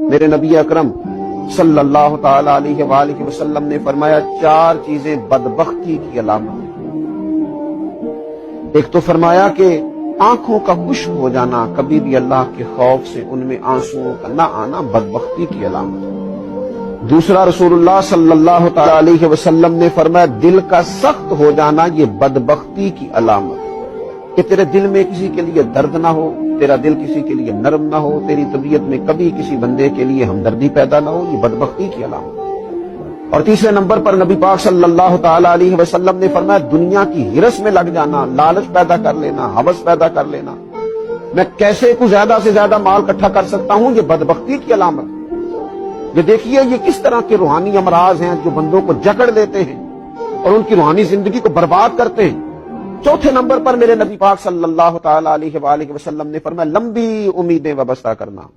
मेरे नबी अकरम सल्लल्लाहु ताला अलैहि वसल्लम ने फरमाया 4 चीजें बदबख्ती की अलामत है। एक तो फरमाया कि आंखों का खुश्क हो जाना, कभी भी अल्लाह के खौफ से उनमें आंसुओं का न आना बदबख्ती की अलामत है। दूसरा, रसूलुल्लाह सल्लल्लाहु ताला अलैहि वसल्लम ने फरमाया दिल का सख्त हो जाना ये बदबख्ती की अलामत है, कि तेरे दिल में किसी के लिए दर्द ना हो, तेरा दिल किसी के लिए नरम ना हो, तेरी तबीयत में कभी किसी बंदे के लिए हमदर्दी पैदा ना हो, ये बदबख्ती की अलामत है। और तीसरे नंबर पर नबी पाक सल्लल्लाहु ताला अलैहि वसल्लम ने फरमाया दुनिया की हिरस में लग जाना, लालच पैदा कर लेना, हवस पैदा कर लेना, मैं कैसे कुछ ज्यादा से ज्यादा माल इकट्ठा कर सकता हूं, ये बदबख्ती की अलामत है। ये देखिए ये किस तरह के रूहानी अमराज हैं जो बंदों को जकड़ लेते हैं और उनकी रूहानी जिंदगी को बर्बाद करते हैं। चौथे नंबर पर मेरे नबी पाक सल्लल्लाहु ताला अलैहि वसल्लम ने फरमाया लंबी उम्मीदें वाबस्ता करना।